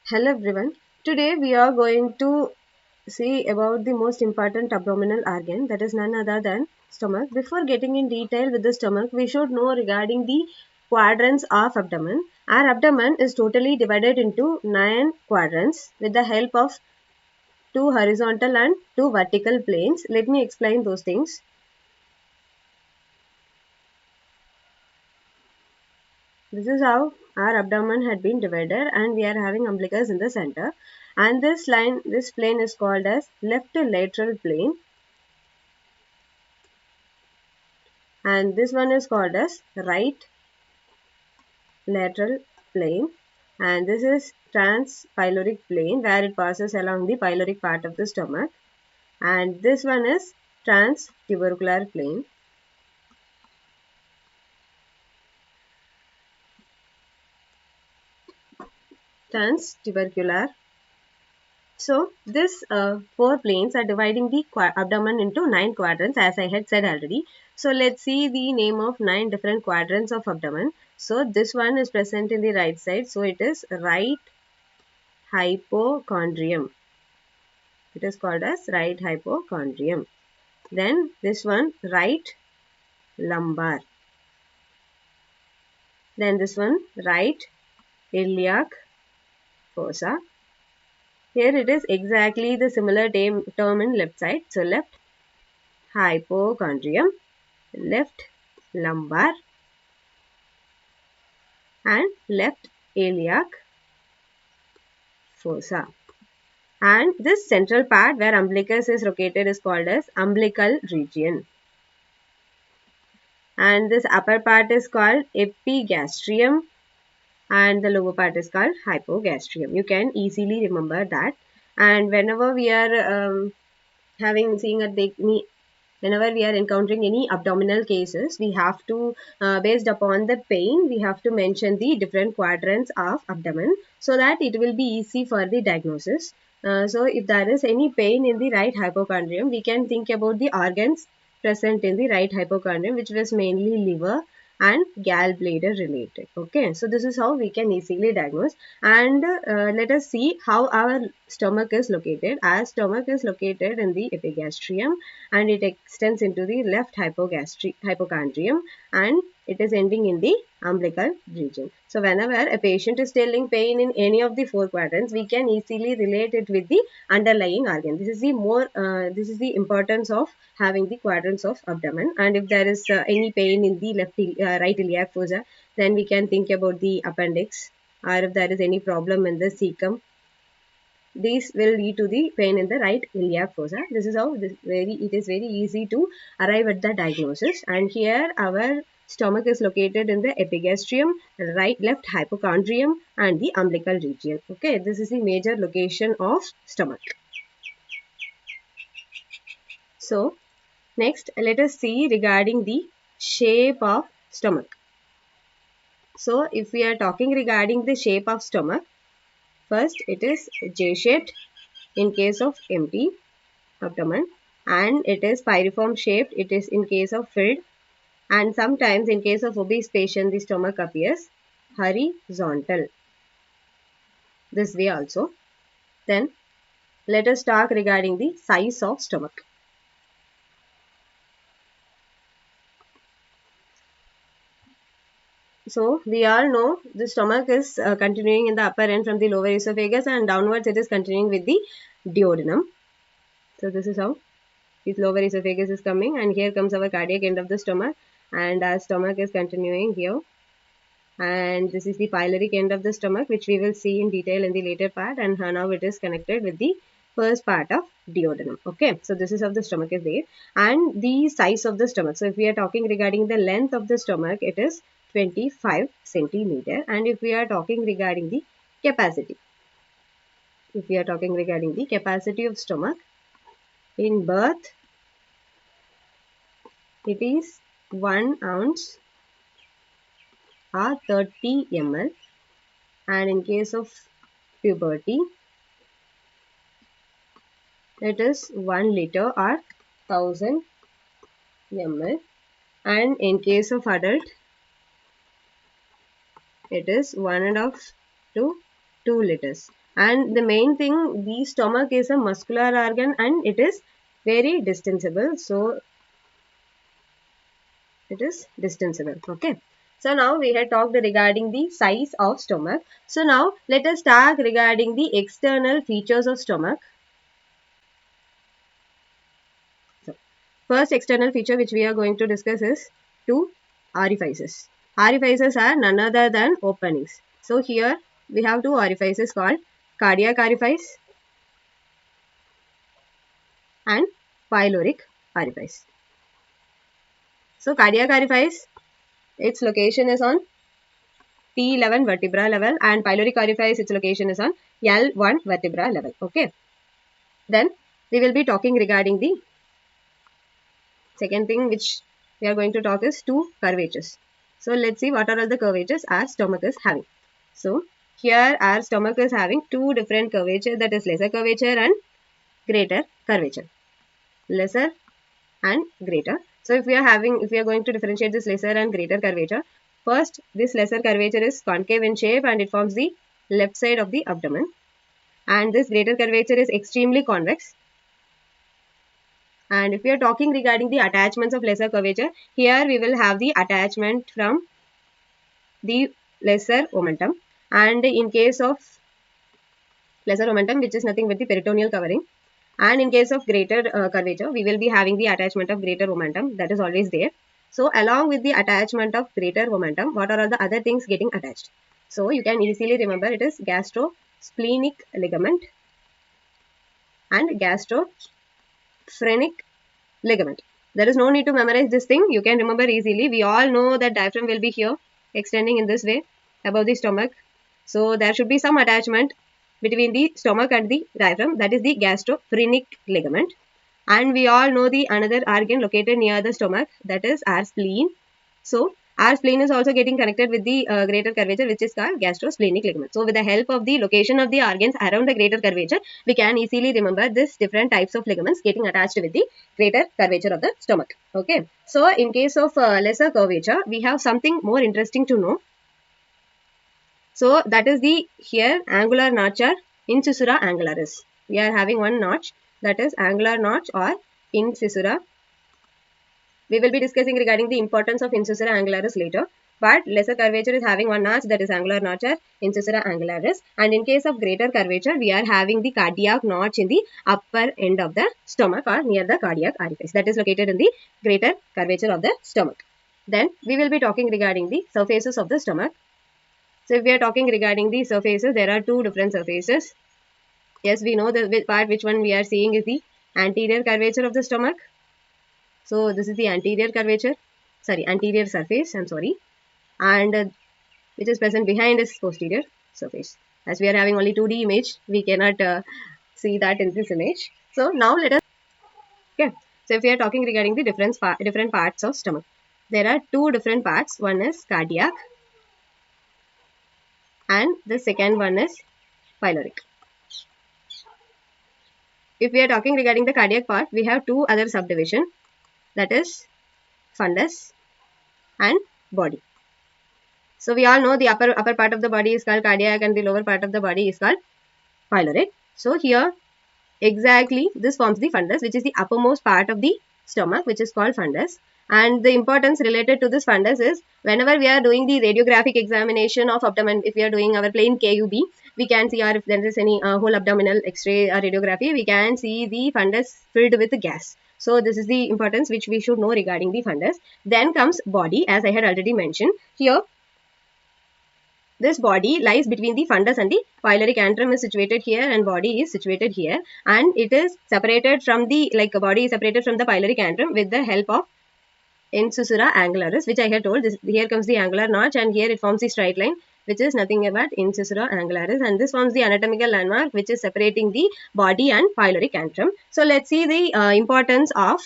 Hello everyone. Today we are going to see about the most important abdominal organ, that is none other than stomach. Before getting in detail with the stomach, we should know regarding the quadrants of abdomen. Our abdomen is totally divided into 9 quadrants with the help of 2 horizontal and 2 vertical planes. Let me explain those things. This is how our abdomen had been divided, and we are having umbilicus in the center. And this plane is called as left lateral plane, and this one is called as right lateral plane, and this is transpyloric plane where it passes along the pyloric part of the stomach, and this one is transtubercular plane. Transtubercular. So this 4 planes are dividing the abdomen into 9 quadrants, as I had said already. So let's see the name of 9 different quadrants of abdomen. So this one is present in the right side. So it is right hypochondrium. It is called as right hypochondrium. Then this one, right lumbar. Then this one, right iliac fossa. Here it is exactly the similar term in left side. So left hypochondrium, left lumbar, and left iliac fossa. And this central part where umbilicus is located is called as umbilical region. And this upper part is called epigastrium, and the lower part is called hypogastrium. You can easily remember that. And whenever we are whenever we are encountering any abdominal cases, we have to, based upon the pain, we have to mention the different quadrants of abdomen so that it will be easy for the diagnosis. So if there is any pain in the right hypochondrium, we can think about the organs present in the right hypochondrium, which was mainly liver and gallbladder related. Okay, so this is how we can easily diagnose. And let us see how our stomach is located. Our stomach is located in the epigastrium, and it extends into the left hypochondrium, and it is ending in the umbilical region. So whenever a patient is telling pain in any of the 4 quadrants, we can easily relate it with the underlying organ. This is the importance of having the quadrants of abdomen. And if there is any pain in the right iliac fossa, then we can think about the appendix, or if there is any problem in the cecum, these will lead to the pain in the right iliac fossa. This is how it is very easy to arrive at the diagnosis. And here our stomach is located in the epigastrium, left hypochondrium, and the umbilical region. Okay, this is the major location of stomach. So next, let us see regarding the shape of stomach. So if we are talking regarding the shape of stomach, first it is J-shaped in case of empty abdomen, and it is pyriform shaped it is in case of filled, and sometimes in case of obese patient the stomach appears horizontal, this way also. Then let us talk regarding the size of stomach. So we all know the stomach is continuing in the upper end from the lower esophagus, and downwards it is continuing with the duodenum. So this is how this lower esophagus is coming, and here comes our cardiac end of the stomach, and our stomach is continuing here. And this is the pyloric end of the stomach, which we will see in detail in the later part, and now it is connected with the first part of duodenum. Okay, so this is how the stomach is there, and the size of the stomach. So if we are talking regarding the length of the stomach, it is 25 centimeter. And if we are talking regarding the capacity, of stomach, in birth it is 1 ounce or 30 ml, and in case of puberty it is 1 liter or 1000 ml, and in case of adult it is 1.5 to 2 liters. And the main thing, the stomach is a muscular organ and it is very distensible. So it is distensible. Okay. So now we had talked regarding the size of stomach. So now let us talk regarding the external features of stomach. So first external feature which we are going to discuss is two orifices. Orifices are none other than openings. So here we have two orifices called cardiac orifice and pyloric orifice. So cardiac orifice, its location is on T11 vertebra level, and pyloric orifice, its location is on L1 vertebra level. Okay. Then we will be talking regarding the second thing which we are going to talk is two curvatures. So let's see what are all the curvatures our stomach is having. So here our stomach is having two different curvature, that is lesser curvature and greater curvature. Lesser and greater. So if we are going to differentiate this lesser and greater curvature, first this lesser curvature is concave in shape and it forms the left side of the abdomen, and this greater curvature is extremely convex. And if we are talking regarding the attachments of lesser curvature, here we will have the attachment from the lesser omentum, and in case of lesser omentum, which is nothing but the peritoneal covering, and in case of greater curvature, we will be having the attachment of greater omentum, that is always there. So along with the attachment of greater omentum, what are all the other things getting attached? So you can easily remember it is gastrosplenic ligament and gastrophrenic ligament. There is no need to memorize this thing. You can remember easily. We all know that diaphragm will be here, extending in this way above the stomach. So there should be some attachment between the stomach and the diaphragm, that is the gastrophrenic ligament. And we all know the another organ located near the stomach, that is our spleen. So our spleen is also getting connected with the greater curvature, which is called gastrosplenic ligament. So with the help of the location of the organs around the greater curvature, we can easily remember this different types of ligaments getting attached with the greater curvature of the stomach. Okay. So in case of lesser curvature, we have something more interesting to know. So that is the here angular notch or incisura angularis. We are having one notch, that is angular notch or incisura. We will be discussing regarding the importance of incisura angularis later. But lesser curvature is having one notch, that is angular notch or incisura angularis. And in case of greater curvature, we are having the cardiac notch in the upper end of the stomach or near the cardiac orifice, that is located in the greater curvature of the stomach. Then we will be talking regarding the surfaces of the stomach. So if we are talking regarding the surfaces, there are two different surfaces. Yes, we know the part which one we are seeing is the anterior curvature of the stomach. So this is the anterior surface, and which is present behind is posterior surface. As we are having only 2D image, we cannot see that in this image. So now let us, okay. So if we are talking regarding the different parts of stomach, there are two different parts. One is cardiac, and the second one is pyloric. If we are talking regarding the cardiac part, we have two other subdivision, that is fundus and body. So we all know the upper part of the body is called cardiac and the lower part of the body is called pyloric. So here exactly this forms the fundus, which is the uppermost part of the stomach, which is called fundus. And the importance related to this fundus is whenever we are doing the radiographic examination of abdomen, if we are doing our plain KUB, we can see, or if there is any whole abdominal X-ray or radiography, we can see the fundus filled with gas. So this is the importance which we should know regarding the fundus. Then comes body, as I had already mentioned. Here this body lies between the fundus and the pyloric. Antrum is situated here and body is situated here, and it is separated from the body is separated from the pyloric antrum with the help of incisura angularis, which I had told. Here comes the angular notch and here it forms the straight line, which is nothing but incisura angularis, and this forms the anatomical landmark which is separating the body and pyloric antrum. So let's see the importance of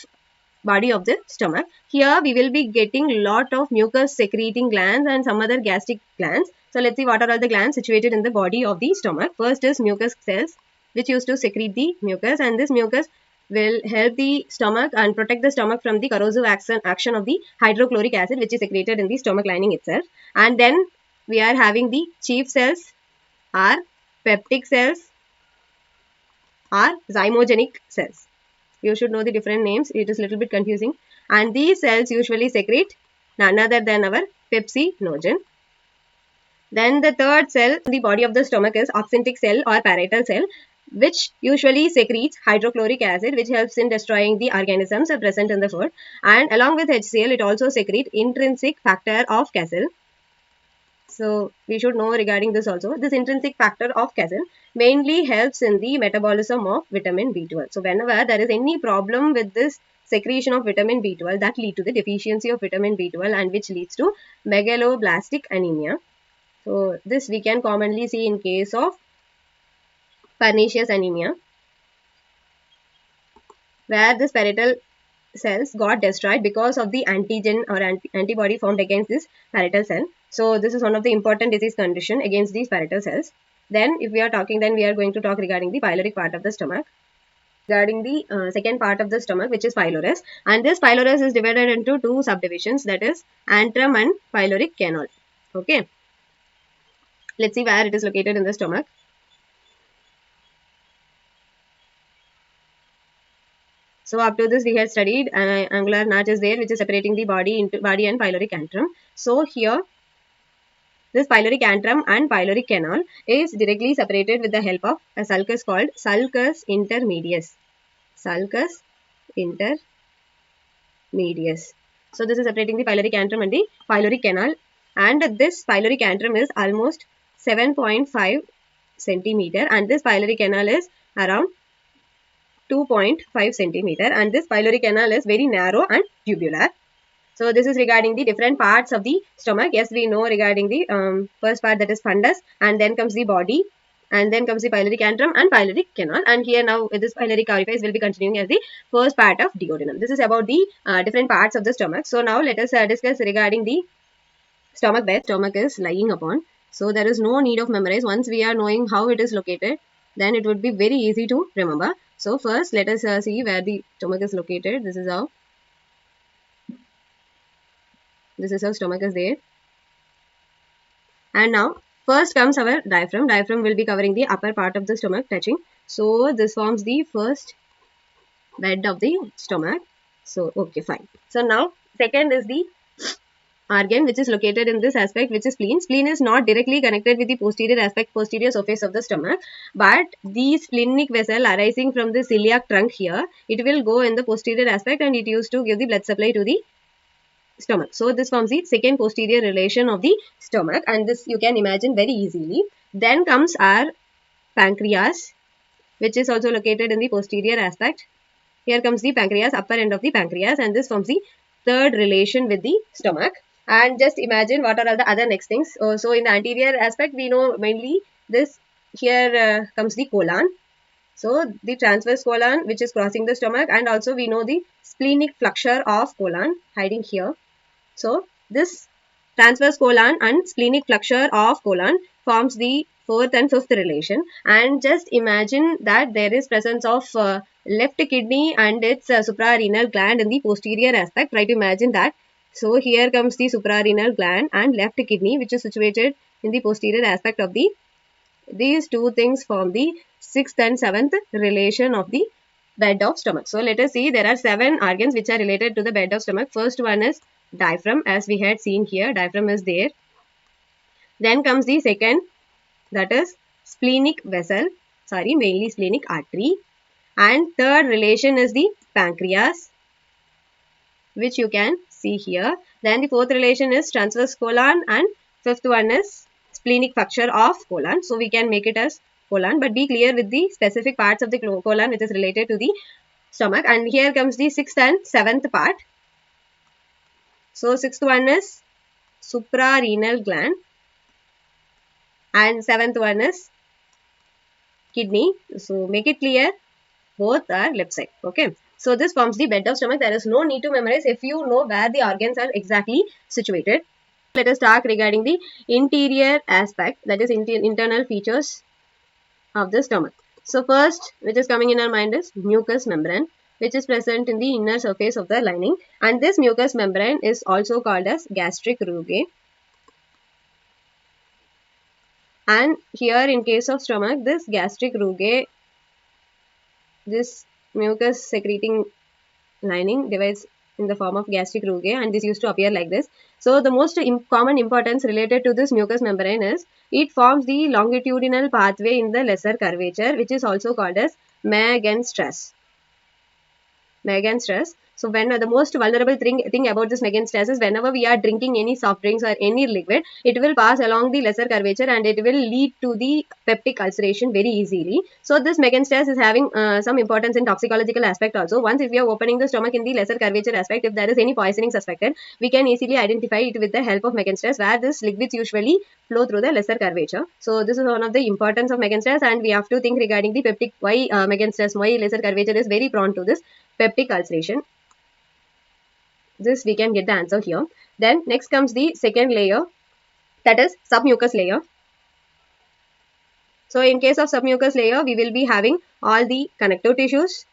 body of the stomach. Here we will be getting lot of mucus secreting glands and some other gastric glands. So let's see what are all the glands situated in the body of the stomach. First is mucus cells, which used to secrete the mucus, and this mucus will help the stomach and protect the stomach from the corrosive action of the hydrochloric acid, which is secreted in the stomach lining itself. And then we are having the chief cells are peptic cells or zymogenic cells. You should know the different names. It is a little bit confusing. And these cells usually secrete none other than our pepsinogen. Then the third cell in the body of the stomach is oxyntic cell or parietal cell, which usually secretes hydrochloric acid, which helps in destroying the organisms present in the food. And along with HCl, it also secretes intrinsic factor of Cassel. So we should know regarding this also. This intrinsic factor of Cassel mainly helps in the metabolism of vitamin B12. So whenever there is any problem with this secretion of vitamin B12, that lead to the deficiency of vitamin B12 and which leads to megaloblastic anemia. So this we can commonly see in case of pernicious anemia, where this parietal cells got destroyed because of the antigen or antibody formed against this parietal cell. So this is one of the important disease condition against these parietal cells. Then if we are talking, then we are going to talk regarding the pyloric part of the stomach. Regarding the second part of the stomach, which is pylorus, and this pylorus is divided into two subdivisions, that is antrum and pyloric canal. Okay, let's see where it is located in the stomach. So up to this we had studied angular notch is there, which is separating the body into body and pyloric antrum. So here this pyloric antrum and pyloric canal is directly separated with the help of a sulcus called sulcus intermedius. Sulcus intermedius. So this is separating the pyloric antrum and the pyloric canal, and this pyloric antrum is almost 7.5 centimeter and this pyloric canal is around 2.5 centimeter, and this pyloric canal is very narrow and tubular. So this is regarding the different parts of the stomach. Yes, we know regarding the first part, that is fundus, and then comes the body, and then comes the pyloric antrum and pyloric canal. And here now this pyloric orifice will be continuing as the first part of duodenum. This is about the different parts of the stomach. So now let us discuss regarding the stomach bed. Stomach is lying upon. So there is no need of memorize. Once we are knowing how it is located, then it would be very easy to remember. So first let us see where the stomach is located. This is how stomach is there. And now first comes our diaphragm. Diaphragm will be covering the upper part of the stomach touching. So this forms the first bed of the stomach. So okay, fine. So now second is the organ which is located in this aspect, which is spleen. Spleen is not directly connected with the posterior aspect, posterior surface of the stomach, but the splenic vessel arising from the celiac trunk here, it will go in the posterior aspect and it used to give the blood supply to the stomach. So this forms the second posterior relation of the stomach, and this you can imagine very easily. Then comes our pancreas, which is also located in the posterior aspect. Here comes the pancreas, upper end of the pancreas, and this forms the third relation with the stomach. And just imagine what are all the other next things. So in the anterior aspect, we know mainly this. Here comes the colon. So the transverse colon, which is crossing the stomach, and also we know the splenic flexure of colon hiding here. So this transverse colon and splenic flexure of colon forms the fourth and fifth relation. And just imagine that there is presence of left kidney and its suprarenal gland in the posterior aspect. Try to imagine that. So here comes the suprarenal gland and left kidney, which is situated in the posterior aspect of the. These two things form the sixth and seventh relation of the bed of stomach. So let us see, there are 7 organs which are related to the bed of stomach. First one is diaphragm, as we had seen here. Diaphragm is there. Then comes the second, that is splenic vessel, mainly splenic artery. And third relation is the pancreas, which you can see here. Then the fourth relation is transverse colon, and fifth one is splenic flexure of colon. So we can make it as colon, but be clear with the specific parts of the colon which is related to the stomach. And here comes the sixth and seventh part. So sixth one is suprarenal gland, and seventh one is kidney. So make it clear, both are left side. Okay. So this forms the bed of stomach. There is no need to memorize if you know where the organs are exactly situated. Let us talk regarding the interior aspect, that is internal features of the stomach. So first, which is coming in our mind, is mucous membrane, which is present in the inner surface of the lining, and this mucous membrane is also called as gastric rugae. And here in case of stomach, this gastric rugae, this mucus secreting lining divides in the form of gastric rugae, and this used to appear like this. So the most common importance related to this mucous membrane is it forms the longitudinal pathway in the lesser curvature, which is also called as Megan stress. Megan stress. So when the most vulnerable thing about this Megan stress is whenever we are drinking any soft drinks or any liquid, it will pass along the lesser curvature and it will lead to the peptic ulceration very easily. So this Megan stress is having some importance in toxicological aspect also. Once if we are opening the stomach in the lesser curvature aspect, if there is any poisoning suspected, we can easily identify it with the help of Megan stress, where this liquids usually flow through the lesser curvature. So this is one of the importance of Megan stress, and we have to think regarding the peptic, why Megan stress, why lesser curvature is very prone to this peptic ulceration. This we can get the answer here. Then next comes the second layer, that is submucous layer. So in case of submucous layer, we will be having all the connective tissues.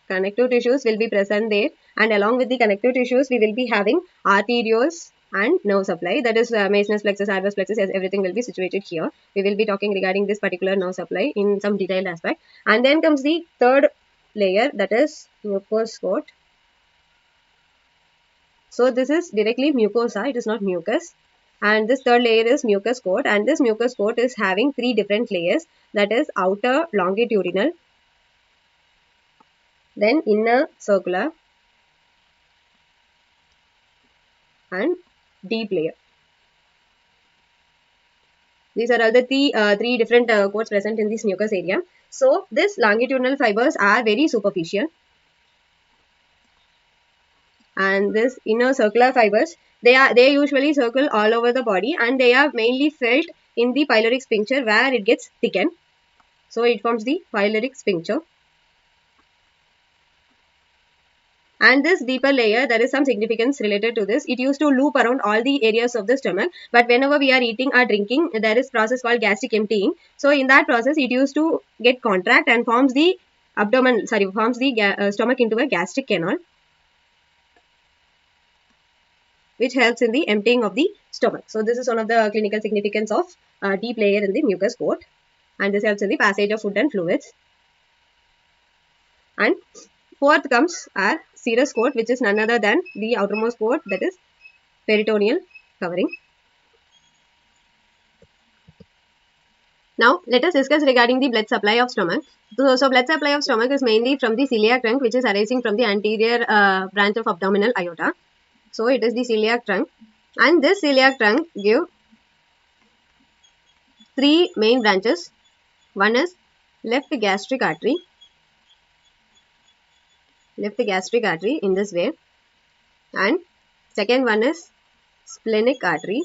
Connective tissues will be present there, and along with the connective tissues, we will be having arterioles and nerve supply, that is Mason's plexus, Arvus plexus, everything will be situated here. We will be talking regarding this particular nerve supply in some detailed aspect. And then comes the third layer, that is mucous coat. So this is directly mucosa, it is not mucus. And this third layer is mucous coat, and this mucous coat is having three different layers, that is outer longitudinal, then inner circular, and deep layer. These are all the three different coats present in this mucous area. So these longitudinal fibers are very superficial, and this inner circular fibers, they usually circle all over the body, and they are mainly felt in the pyloric sphincter where it gets thickened. So it forms the pyloric sphincter. And this deeper layer, there is some significance related to this. It used to loop around all the areas of the stomach, but whenever we are eating or drinking, there is process called gastric emptying. So in that process, it used to get contract and forms the stomach into a gastric canal, which helps in the emptying of the stomach. So this is one of the clinical significance of deep layer in the mucous coat, and this helps in the passage of food and fluids. And fourth comes our serous coat, which is none other than the outermost coat, that is peritoneal covering. Now let us discuss regarding the blood supply of stomach. So blood supply of stomach is mainly from the celiac trunk, which is arising from the anterior branch of abdominal aorta. So it is the celiac trunk, and this celiac trunk give three main branches. One is left gastric artery in this way, and second one is splenic artery.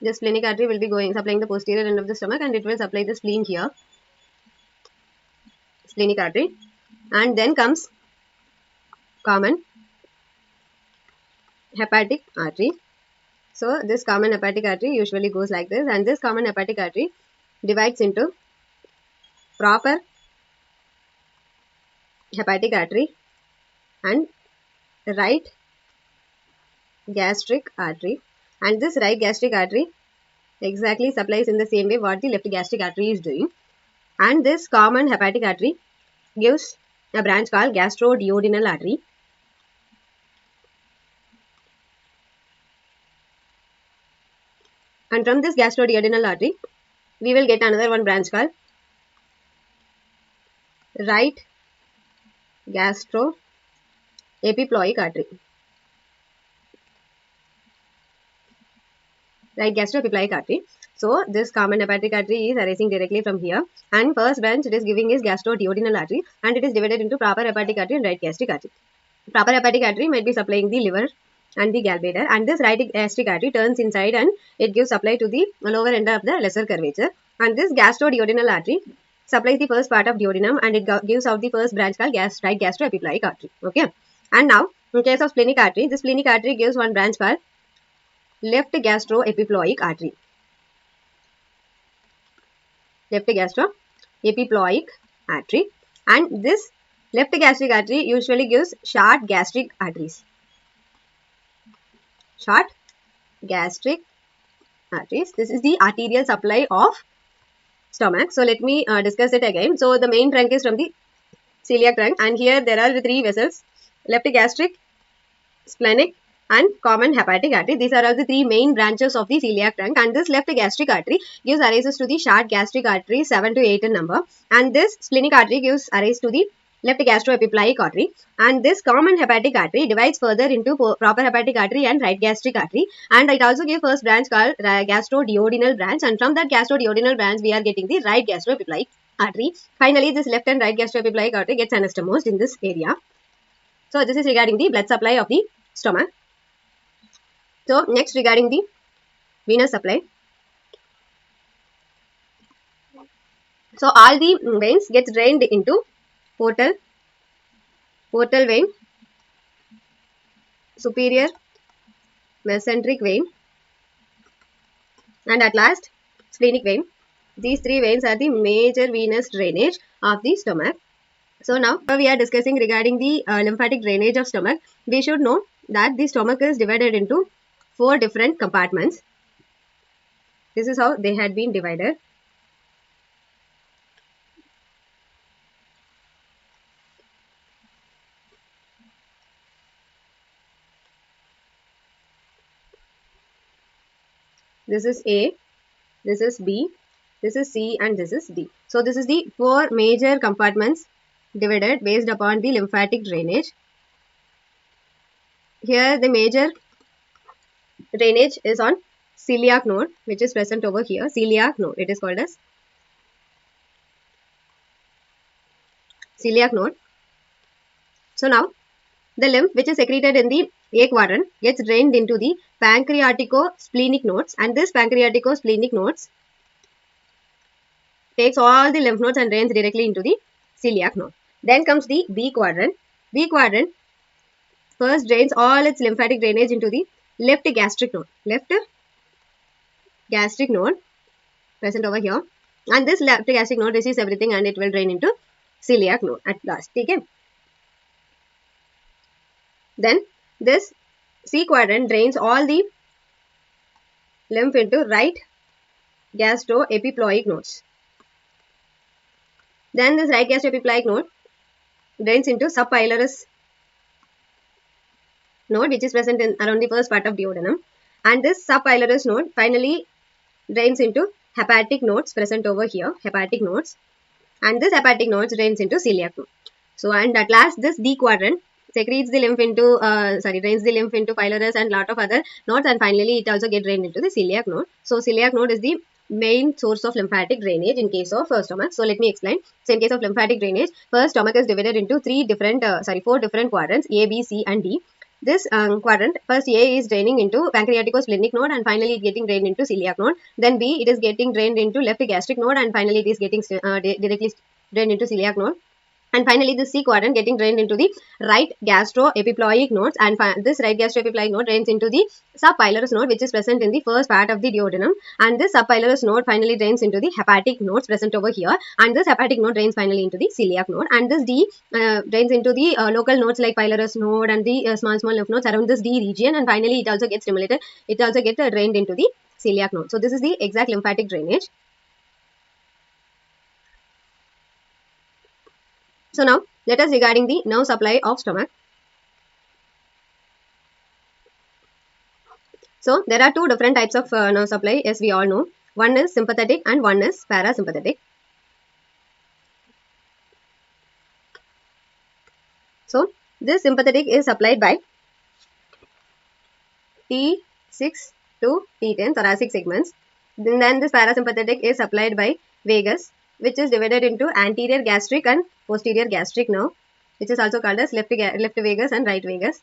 The splenic artery will be supplying the posterior end of the stomach, and it will supply the spleen here, splenic artery. And then comes common hepatic artery. So this common hepatic artery usually goes like this, and this common hepatic artery divides into proper hepatic artery and right gastric artery. And this right gastric artery exactly supplies in the same way what the left gastric artery is doing. And this common hepatic artery gives a branch called gastroduodenal artery. And from this gastroduodenal artery, we will get another one branch called right gastroepiploic artery. Right gastroepiploic artery. So this common hepatic artery is arising directly from here, and first branch it is giving is gastroduodenal artery, and it is divided into proper hepatic artery and right gastric artery. Proper hepatic artery might be supplying the liver and the gallbladder, and this right gastric artery turns inside and it gives supply to the lower end of the lesser curvature. And this gastroduodenal artery supplies the first part of duodenum, and it gives out the first branch called right gastroepiploic artery. Okay. And now in case of splenic artery, this splenic artery gives one branch called left gastroepiploic artery. Left gastroepiploic artery. And this left gastric artery usually gives short gastric arteries. Short gastric arteries. This is the arterial supply of stomach. So let me discuss it again. So the main trunk is from the celiac trunk, and here there are the three vessels: left gastric, splenic, and common hepatic artery. These are all the three main branches of the celiac trunk, and this left gastric artery gives arise to the short gastric artery 7 to 8 in number, and this splenic artery gives arise to the left gastroepiploic artery, and this common hepatic artery divides further into proper hepatic artery and right gastric artery, and it also gives first branch called gastroduodenal branch, and from that gastroduodenal branch we are getting the right gastroepiploic artery. Finally, this left and right gastroepiploic artery gets anastomosed in this area. So this is regarding the blood supply of the stomach. So next, regarding the venous supply. So all the veins gets drained into portal vein, superior mesenteric vein, and at last splenic vein. These three veins are the major venous drainage of the stomach. So now we are discussing regarding the lymphatic drainage of stomach. We should know that the stomach is divided into 4 different compartments. This is how they had been divided. This is A, this is B, this is C, and this is D. So this is the 4 major compartments divided based upon the lymphatic drainage. Here the major drainage is on celiac node, which is present over here. Celiac node, it is called as celiac node. So now the lymph which is secreted in the A quadrant gets drained into the pancreatico-splenic nodes, and this pancreatico-splenic nodes takes all the lymph nodes and drains directly into the celiac node. Then comes the B quadrant. B quadrant first drains all its lymphatic drainage into the left gastric node. Left gastric node present over here, and this left gastric node receives everything and it will drain into celiac node at last. Okay. Then this C quadrant drains all the lymph into right gastroepiploic nodes. Then this right gastroepiploic node drains into subpylorus node, which is present in around the first part of duodenum, and this subpylorus node finally drains into hepatic nodes present over here, hepatic nodes, and this hepatic nodes drains into celiac node. So, and at last this D quadrant secretes the lymph into drains the lymph into pylorus and lot of other nodes, and finally it also gets drained into the celiac node. So celiac node is the main source of lymphatic drainage in case of stomach. So let me explain. So in case of lymphatic drainage, first stomach is divided into 4 different quadrants: A, B, C, and D. This quadrant, first A is draining into pancreatico-splenic node, and finally it getting drained into celiac node. Then B, it is getting drained into left gastric node, and finally it is getting directly drained into celiac node. And finally, the C quadrant getting drained into the right gastroepiploic nodes, and this right gastroepiploic node drains into the subpylorus node, which is present in the first part of the duodenum, and this subpylorus node finally drains into the hepatic nodes present over here, and this hepatic node drains finally into the celiac node, and this D drains into the local nodes like pylorus node and the small lymph nodes around this D region, and finally it also gets stimulated, it also gets drained into the celiac node. So this is the exact lymphatic drainage. So now let us regarding the nerve supply of stomach. So there are 2 different types of nerve supply, as we all know. One is sympathetic and one is parasympathetic. So this sympathetic is supplied by T6 to T10 thoracic segments. Then this parasympathetic is supplied by vagus, which is divided into anterior gastric and posterior gastric nerve, which is also called as left vagus and right vagus.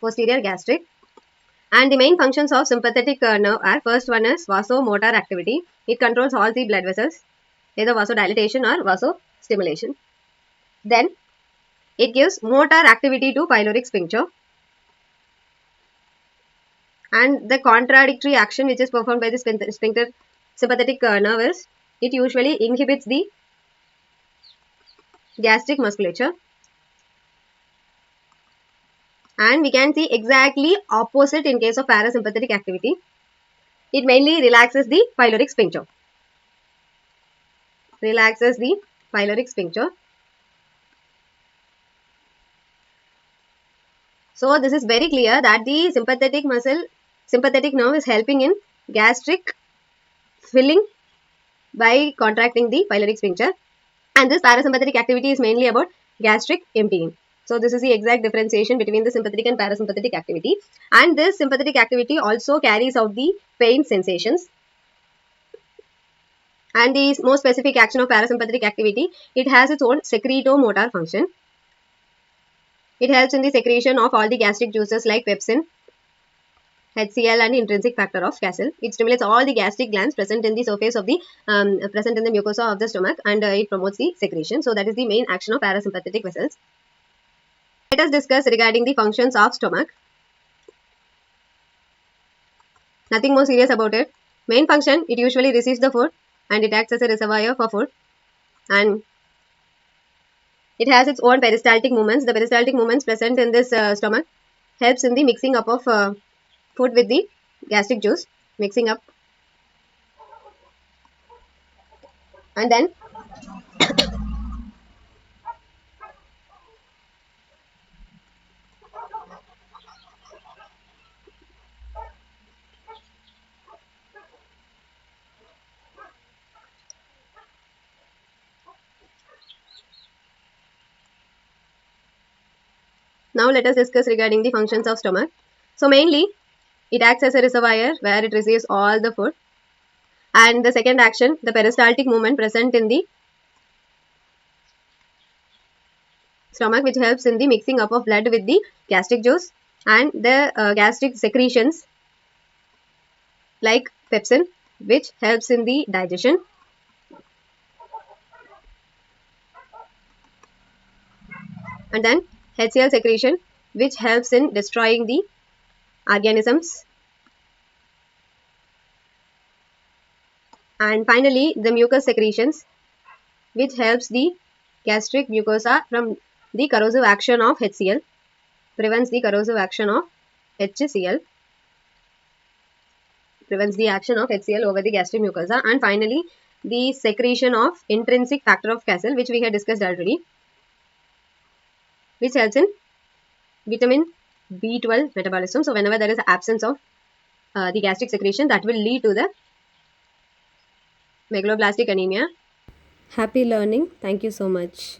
Posterior gastric. And the main functions of sympathetic nerve are: first one is vasomotor activity. It controls all the blood vessels, either vasodilatation or vasostimulation. Then it gives motor activity to pyloric sphincter. And the contradictory action which is performed by the sphincter sympathetic nerve is, it usually inhibits the gastric musculature And we can see exactly opposite in case of parasympathetic activity. It mainly relaxes the pyloric sphincter. Relaxes the pyloric sphincter. So this is very clear that the sympathetic nerve is helping in gastric filling by contracting the pyloric sphincter, and this parasympathetic activity is mainly about gastric emptying. So this is the exact differentiation between the sympathetic and parasympathetic activity, and this sympathetic activity also carries out the pain sensations. And the most specific action of parasympathetic activity, it has its own secretomotor function. It helps in the secretion of all the gastric juices like pepsin, HCl and intrinsic factor of Castle. It stimulates all the gastric glands present in the surface of the present in the mucosa of the stomach, and it promotes the secretion. So that is the main action of parasympathetic vessels. Let us discuss regarding the functions of stomach. Nothing more serious about it. Main function, it usually receives the food and it acts as a reservoir for food, and it has its own peristaltic movements. The peristaltic movements present in this stomach helps in the mixing up of food with the gastric juice, mixing up, and then now let us discuss regarding the functions of stomach. So mainly it acts as a reservoir where it receives all the food, and the second action, the peristaltic movement present in the stomach, which helps in the mixing up of blood with the gastric juice, and the gastric secretions like pepsin, which helps in the digestion, and then HCl secretion, which helps in destroying the organisms, and finally the mucus secretions, which helps the gastric mucosa from the corrosive action of HCl, prevents the corrosive action of HCl, prevents the action of HCl over the gastric mucosa, and finally the secretion of intrinsic factor of Castle, which we had discussed already, which helps in vitamin B12 metabolism. So whenever there is absence of the gastric secretion, that will lead to the megaloblastic anemia. Happy learning. Thank you so much.